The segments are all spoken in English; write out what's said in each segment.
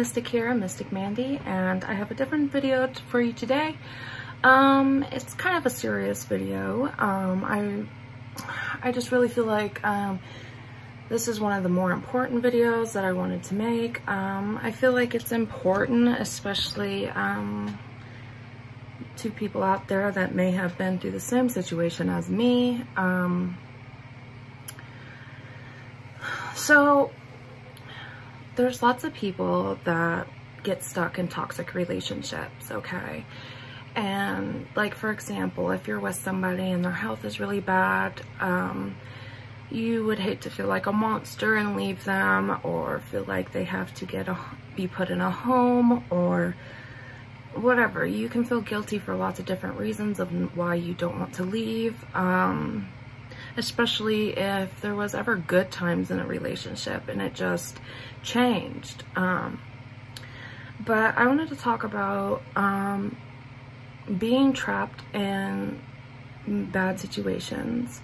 Mystic here, Mystic Mandy, and I have a different video for you today. It's kind of a serious video. I just really feel like this is one of the more important videos that I wanted to make. I feel like it's important, especially to people out there that may have been through the same situation as me. So there's lots of people that get stuck in toxic relationships, okay? And like, for example, if you're with somebody and their health is really bad, you would hate to feel like a monster and leave them, or feel like they have to be put in a home or whatever. You can feel guilty for lots of different reasons of why you don't want to leave, especially if there was ever good times in a relationship and it just changed. But I wanted to talk about being trapped in bad situations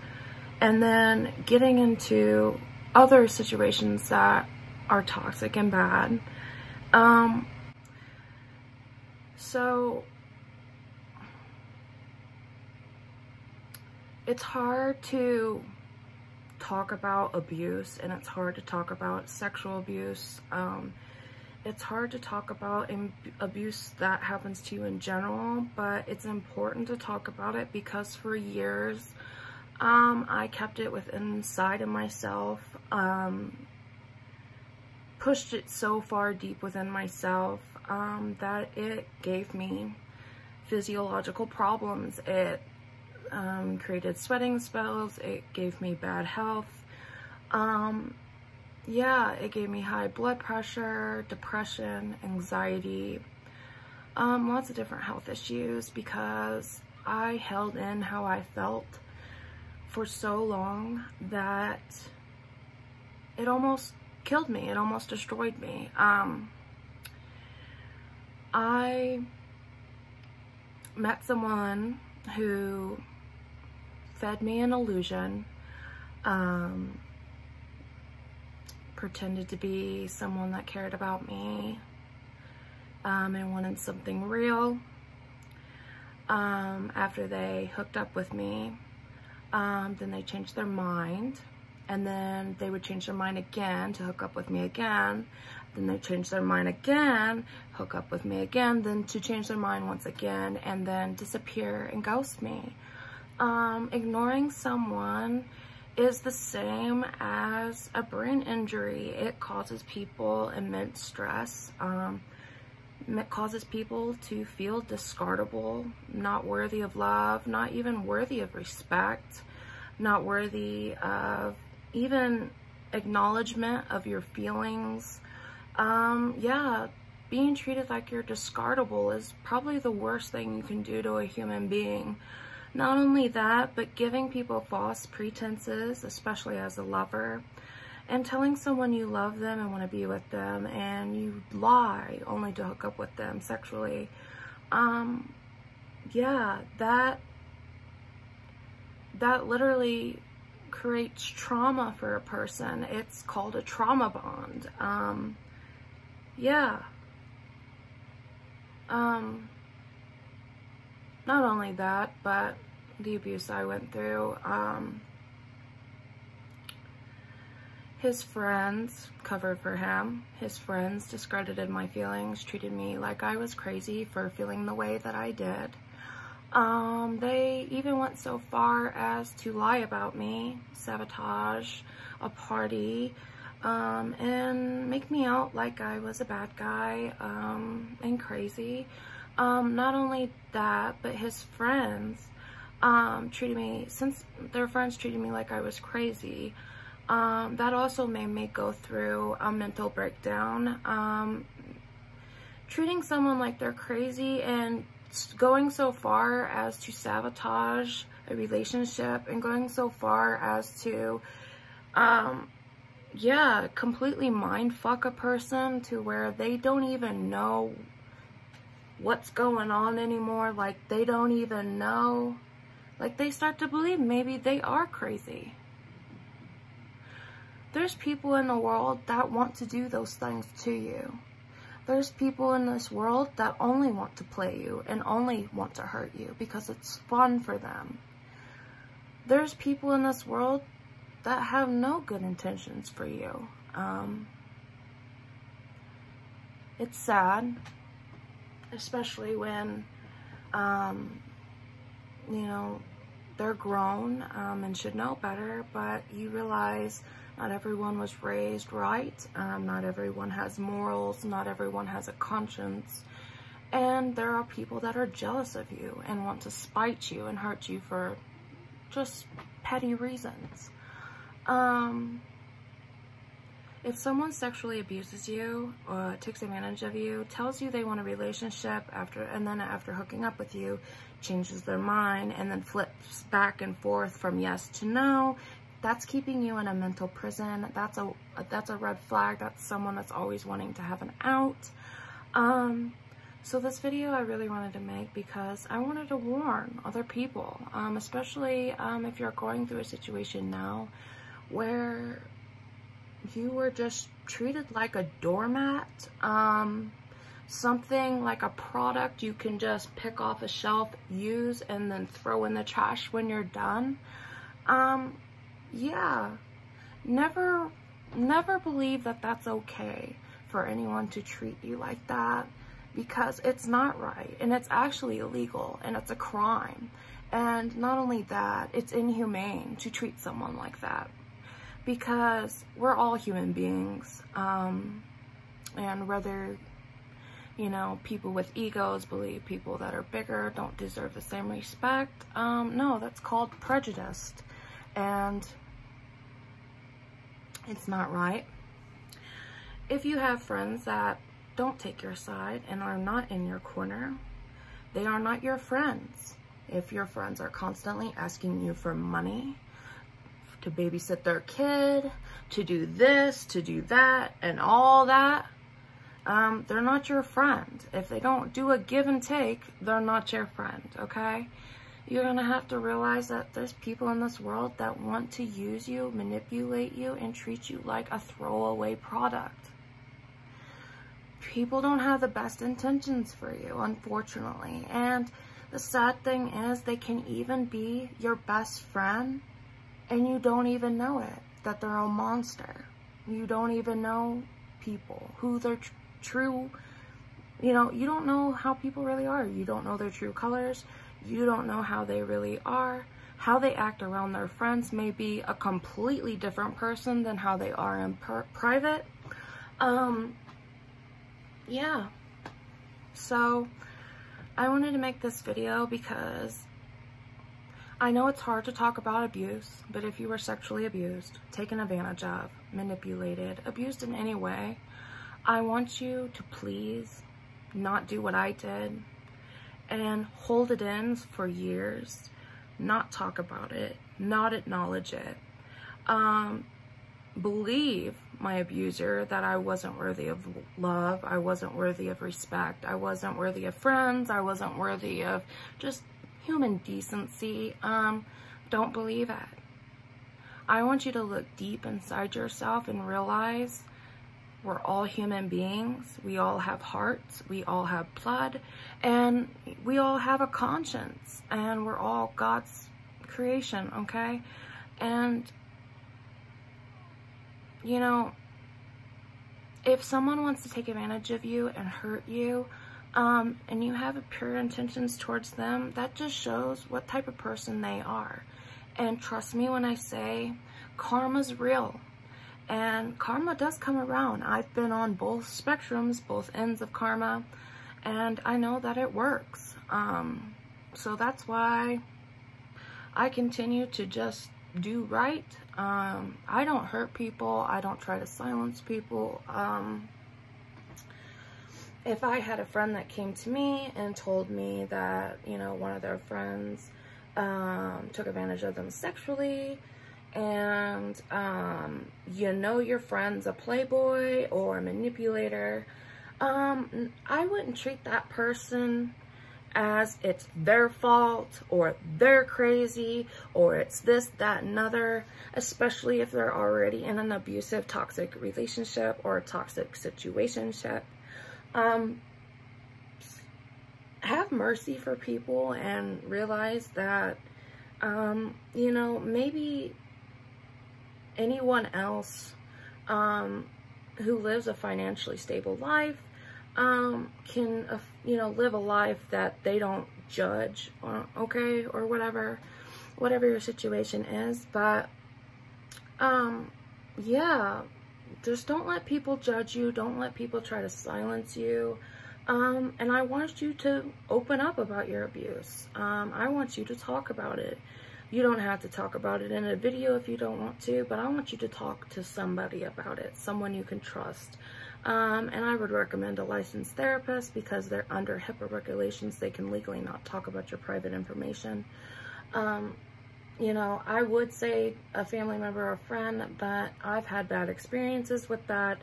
and then getting into other situations that are toxic and bad. So it's hard to talk about abuse, and it's hard to talk about sexual abuse. It's hard to talk about abuse that happens to you in general, but it's important to talk about it because for years, I kept it inside of myself, pushed it so far deep within myself that it gave me physiological problems. It created sweating spells. It gave me bad health. Yeah, it gave me high blood pressure, depression, anxiety, lots of different health issues because I held in how I felt for so long that it almost killed me. It almost destroyed me. I met someone who fed me an illusion, pretended to be someone that cared about me, and wanted something real. After they hooked up with me, then they changed their mind, and then they would change their mind again to hook up with me again. Then they changed their mind again, hook up with me again, then to change their mind once again, and then disappear and ghost me. Ignoring someone is the same as a brain injury. It causes people immense stress. It causes people to feel discardable, not worthy of love, not even worthy of respect, not worthy of even acknowledgement of your feelings. Yeah, being treated like you're discardable is probably the worst thing you can do to a human being. Not only that, but giving people false pretenses, especially as a lover, and telling someone you love them and want to be with them, and you lie only to hook up with them sexually. Yeah, that literally creates trauma for a person. It's called a trauma bond. Yeah. Not only that, but the abuse I went through, his friends covered for him. His friends discredited my feelings, treated me like I was crazy for feeling the way that I did. They even went so far as to lie about me, sabotage a party, and make me out like I was a bad guy, and crazy. Not only that, but his friends treated me, since their friends treated me like I was crazy, that also made me go through a mental breakdown. Treating someone like they're crazy and going so far as to sabotage a relationship, and going so far as to yeah, completely mind fuck a person to where they don't even know what's going on anymore. Like, they don't even know. Like, they start to believe maybe they are crazy. There's people in the world that want to do those things to you. There's people in this world that only want to play you and only want to hurt you because it's fun for them. There's people in this world that have no good intentions for you. It's sad, especially when, you know, they're grown and should know better, but you realize not everyone was raised right. Not everyone has morals. Not everyone has a conscience. And there are people that are jealous of you and want to spite you and hurt you for just petty reasons. If someone sexually abuses you or takes advantage of you, tells you they want a relationship and then after hooking up with you, changes their mind and then flips back and forth from yes to no, that's keeping you in a mental prison. That's a red flag. That's someone that's always wanting to have an out. So this video I really wanted to make because I wanted to warn other people, especially if you're going through a situation now where you were just treated like a doormat, something like a product you can just pick off a shelf, use, and then throw in the trash when you're done. Yeah, never believe that that's okay for anyone to treat you like that, because it's not right, and it's actually illegal, and it's a crime. And not only that, it's inhumane to treat someone like that, because we're all human beings, and whether, you know, people with egos believe people that are bigger don't deserve the same respect, no, that's called prejudice, and it's not right. If you have friends that don't take your side and are not in your corner, they are not your friends. If your friends are constantly asking you for money, to babysit their kid, to do this, to do that, and all that, they're not your friend. If they don't do a give and take, they're not your friend, okay? You're gonna have to realize that there's people in this world that want to use you, manipulate you, and treat you like a throwaway product. People don't have the best intentions for you, unfortunately. And the sad thing is, they can even be your best friend and you don't even know it, that they're a monster. You don't even know people, who their true, you know, you don't know how people really are. You don't know their true colors. You don't know how they really are. How they act around their friends may be a completely different person than how they are in private. Yeah. So I wanted to make this video because I know it's hard to talk about abuse, but if you were sexually abused, taken advantage of, manipulated, abused in any way, I want you to please not do what I did and hold it in for years, not talk about it, not acknowledge it. Believe my abuser that I wasn't worthy of love, I wasn't worthy of respect, I wasn't worthy of friends, I wasn't worthy of just human decency. Don't believe it. I want you to look deep inside yourself and realize we're all human beings. We all have hearts, we all have blood, and we all have a conscience, and we're all God's creation, okay? And you know, if someone wants to take advantage of you and hurt you, and you have pure intentions towards them, that just shows what type of person they are. And trust me when I say karma's real. And karma does come around. I've been on both spectrums, both ends of karma, and I know that it works. So that's why I continue to just do right. I don't hurt people. I don't try to silence people. If I had a friend that came to me and told me that, you know, one of their friends took advantage of them sexually, and you know your friend's a playboy or a manipulator, I wouldn't treat that person as it's their fault or they're crazy or it's this, that, and other, especially if they're already in an abusive, toxic relationship or a toxic situationship. Have mercy for people and realize that, you know, maybe anyone else who lives a financially stable life can, you know, live a life that they don't judge, or, okay, or whatever your situation is. But yeah, just don't let people judge you. Don't let people try to silence you. And I want you to open up about your abuse. I want you to talk about it. You don't have to talk about it in a video if you don't want to, but I want you to talk to somebody about it, someone you can trust. And I would recommend a licensed therapist, because they're under HIPAA regulations. They can legally not talk about your private information. You know, I would say a family member or a friend, but I've had bad experiences with that.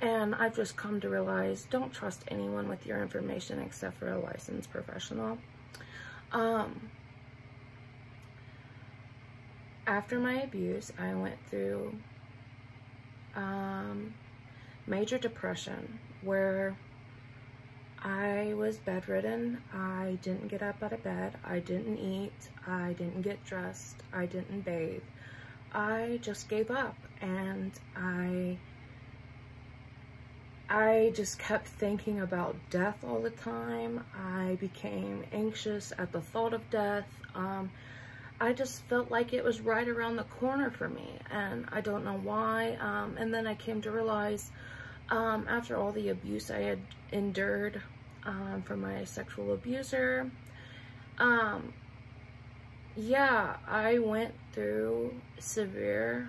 And I've just come to realize, don't trust anyone with your information except for a licensed professional. After my abuse, I went through major depression, where I was bedridden. I didn't get up out of bed. I didn't eat. I didn't get dressed. I didn't bathe. I just gave up, and I just kept thinking about death all the time. I became anxious at the thought of death. I just felt like it was right around the corner for me, and I don't know why. And then I came to realize, after all the abuse I had endured from my sexual abuser, yeah, I went through severe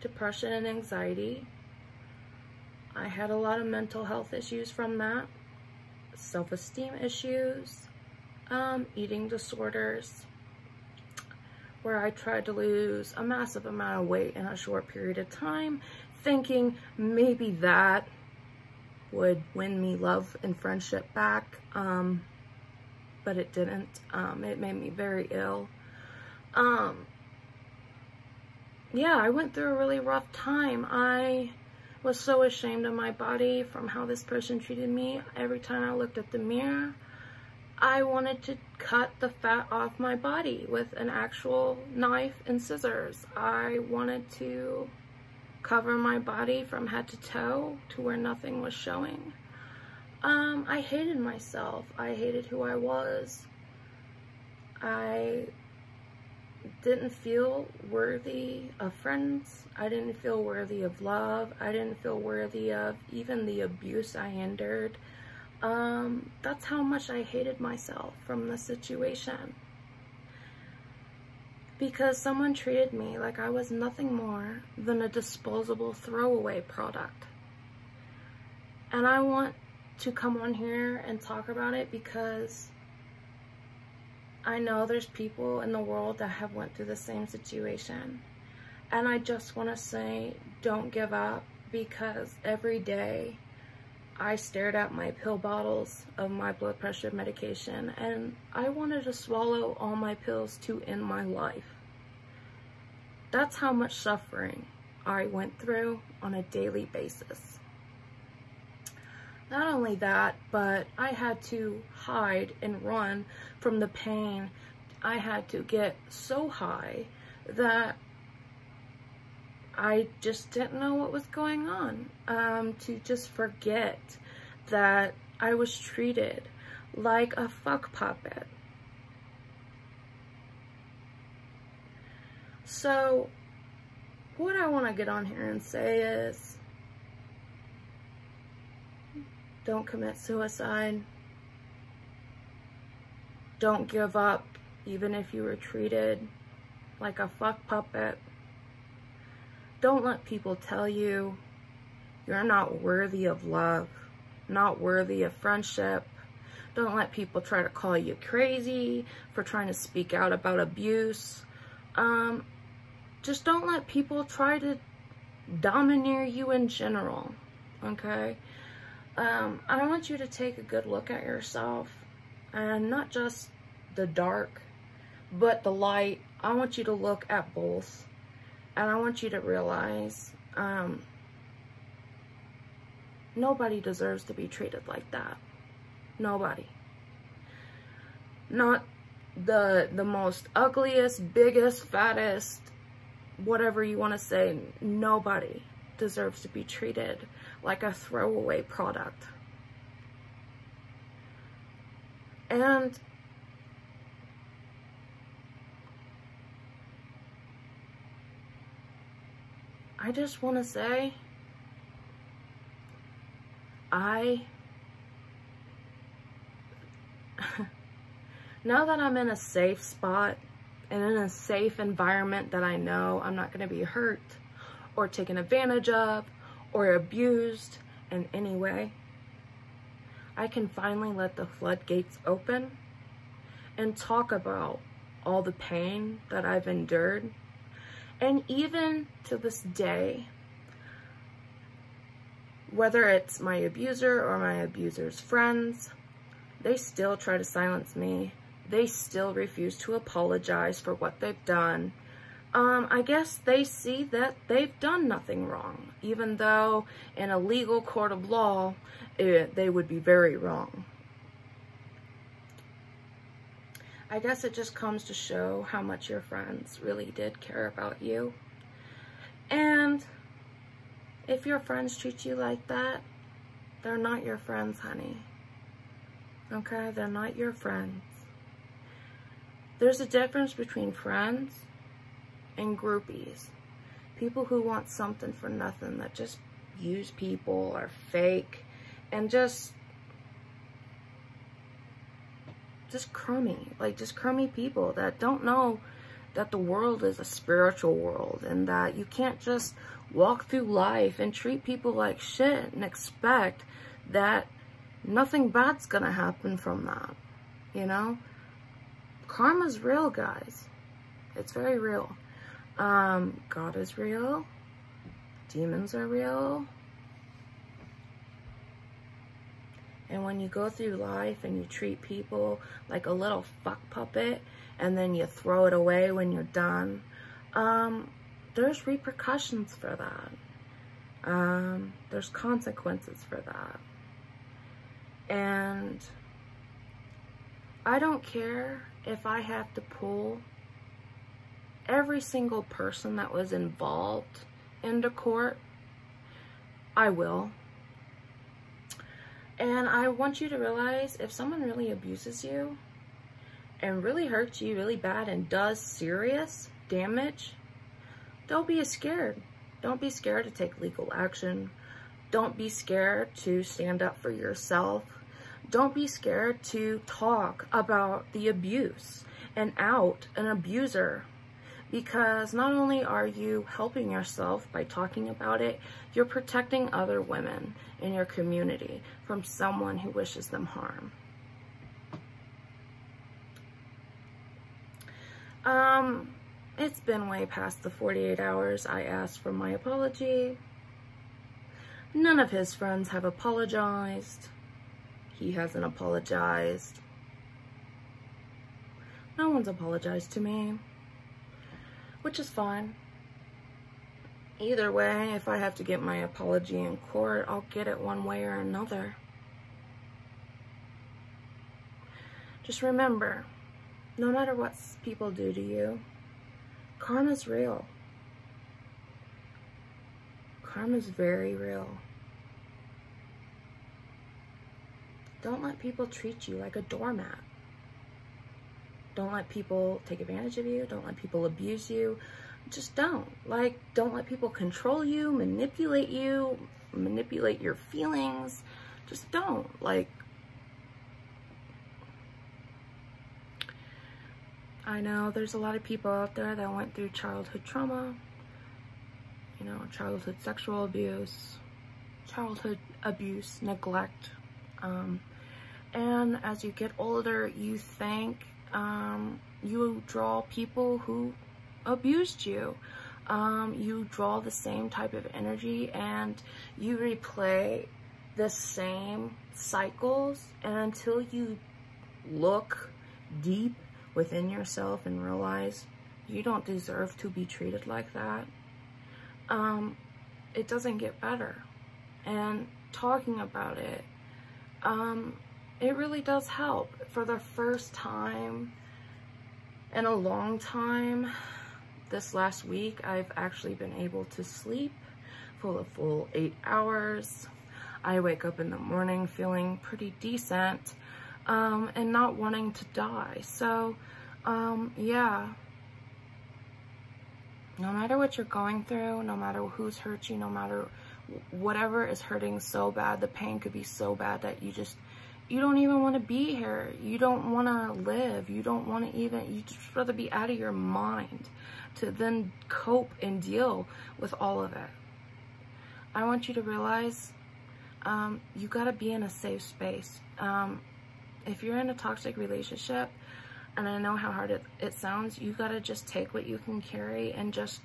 depression and anxiety. I had a lot of mental health issues from that, self-esteem issues, eating disorders, where I tried to lose a massive amount of weight in a short period of time, thinking maybe that would win me love and friendship back, but it didn't. It made me very ill. Yeah, I went through a really rough time. I was so ashamed of my body from how this person treated me. Every time I looked at the mirror, I wanted to cut the fat off my body with an actual knife and scissors. I wanted to cover my body from head to toe to where nothing was showing. I hated myself. I hated who I was. I didn't feel worthy of friends. I didn't feel worthy of love. I didn't feel worthy of even the abuse I endured. That's how much I hated myself from the situation. Because someone treated me like I was nothing more than a disposable throwaway product. And I want to come on here and talk about it because I know there's people in the world that have went through the same situation. And I just want to say, don't give up, because every day I stared at my pill bottles of my blood pressure medication, and I wanted to swallow all my pills to end my life. That's how much suffering I went through on a daily basis. Not only that, but I had to hide and run from the pain. I had to get so high that I just didn't know what was going on. To just forget that I was treated like a fuck puppet. So, what I want to get on here and say is, don't commit suicide. Don't give up, even if you were treated like a fuck puppet. Don't let people tell you you're not worthy of love, not worthy of friendship. Don't let people try to call you crazy for trying to speak out about abuse. Just don't let people try to domineer you in general, okay? I want you to take a good look at yourself, and not just the dark, but the light. I want you to look at both, and I want you to realize Nobody deserves to be treated like that. Nobody. Not the most ugliest, biggest, fattest, whatever you want to say. Nobody deserves to be treated like a throwaway product. And I just want to say, now that I'm in a safe spot and in a safe environment that I know I'm not going to be hurt or taken advantage of or abused in any way, I can finally let the floodgates open and talk about all the pain that I've endured. And even to this day, whether it's my abuser or my abuser's friends, they still try to silence me. They still refuse to apologize for what they've done. I guess they see that they've done nothing wrong, even though in a legal court of law, they would be very wrong. I guess it just comes to show how much your friends really did care about you. And if your friends treat you like that, they're not your friends, honey. Okay? They're not your friends. There's a difference between friends and groupies. People who want something for nothing, that just use people, are fake, and just crummy. Like, just crummy people that don't know that the world is a spiritual world and that you can't just walk through life and treat people like shit and expect that nothing bad's gonna happen from that, you know? Karma's real, guys. It's very real. God is real. Demons are real. And when you go through life and you treat people like a little fuck puppet and then you throw it away when you're done, there's repercussions for that. There's consequences for that. And I don't care if I have to pull every single person that was involved into court. I will. And I want you to realize, if someone really abuses you and really hurts you really bad and does serious damage, don't be scared. Don't be scared to take legal action. Don't be scared to stand up for yourself. Don't be scared to talk about the abuse and out an abuser. Because not only are you helping yourself by talking about it, you're protecting other women in your community from someone who wishes them harm. It's been way past the 48 hours I asked for my apology. None of his friends have apologized. He hasn't apologized. No one's apologized to me, which is fine. Either way, if I have to get my apology in court, I'll get it one way or another. Just remember, no matter what people do to you, karma's real. Karma's very real. Don't let people treat you like a doormat. Don't let people take advantage of you. Don't let people abuse you. Just don't. Like, don't let people control you, manipulate your feelings. Just don't. Like, I know there's a lot of people out there that went through childhood trauma, you know, childhood sexual abuse, childhood abuse, neglect. And as you get older, you think you draw people who abused you. You draw the same type of energy and you replay the same cycles, and until you look deep within yourself and realize you don't deserve to be treated like that, it doesn't get better. And talking about it, it really does help. For the first time in a long time, this last week, I've actually been able to sleep for a full 8 hours. I wake up in the morning feeling pretty decent, and not wanting to die. So, yeah. No matter what you're going through, no matter who's hurt you, no matter whatever is hurting so bad, the pain could be so bad that you don't even want to be here. You don't want to live. You don't want to even, you just rather be out of your mind to then cope and deal with all of it. I want you to realize, you got to be in a safe space. If you're in a toxic relationship, and I know how hard it sounds, you got to just take what you can carry and just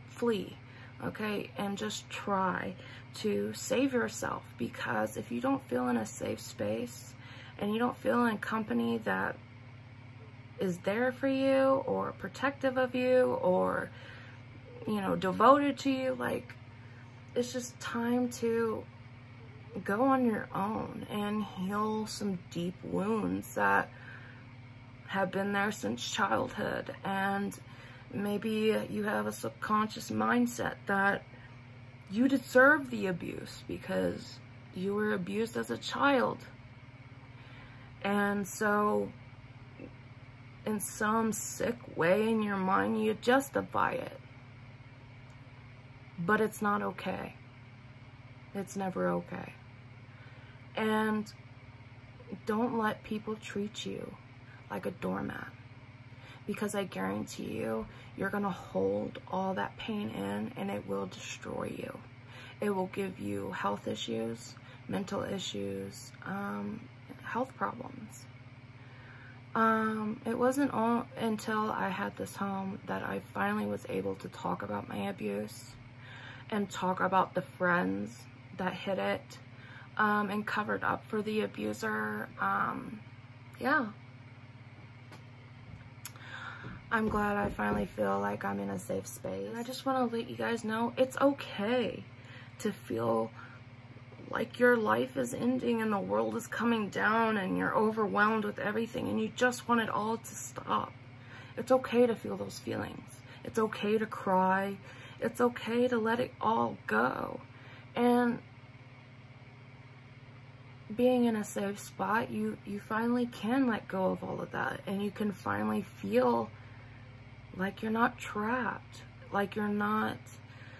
flee. Okay, and just try to save yourself, because if you don't feel in a safe space and you don't feel in company that is there for you or protective of you or, you know, devoted to you, like, it's just time to go on your own and heal some deep wounds that have been there since childhood. And maybe you have a subconscious mindset that you deserve the abuse because you were abused as a child. And so in some sick way in your mind, you justify it. But it's not okay. It's never okay. And don't let people treat you like a doormat. Because I guarantee you, you're going to hold all that pain in and it will destroy you. It will give you health issues, mental issues, health problems. It wasn't all until I had this home that I finally was able to talk about my abuse and talk about the friends that hid it, and covered up for the abuser. Yeah. I'm glad I finally feel like I'm in a safe space. And I just want to let you guys know it's okay to feel like your life is ending and the world is coming down and you're overwhelmed with everything and you just want it all to stop. It's okay to feel those feelings. It's okay to cry. It's okay to let it all go. And being in a safe spot, you finally can let go of all of that, and you can finally feel like you're not trapped, like you're not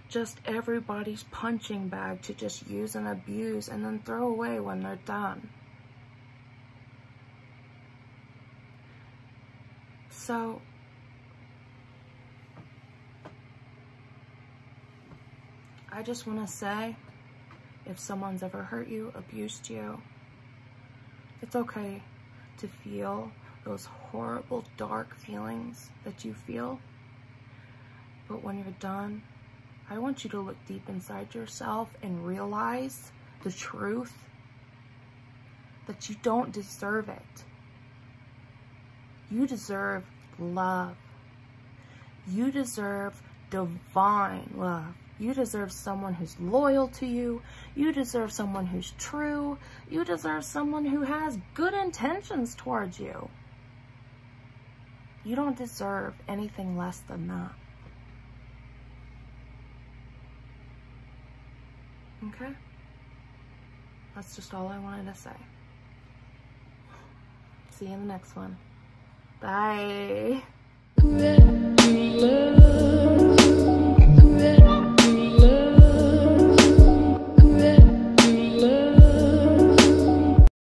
just everybody's punching bag to just use and abuse and then throw away when they're done. So I just want to say, if someone's ever hurt you, abused you, it's okay to feel those horrible, dark feelings that you feel. But when you're done, I want you to look deep inside yourself and realize the truth that you don't deserve it. You deserve love. You deserve divine love. You deserve someone who's loyal to you. You deserve someone who's true. You deserve someone who has good intentions towards you. You don't deserve anything less than that. Okay? That's just all I wanted to say. See you in the next one. Bye.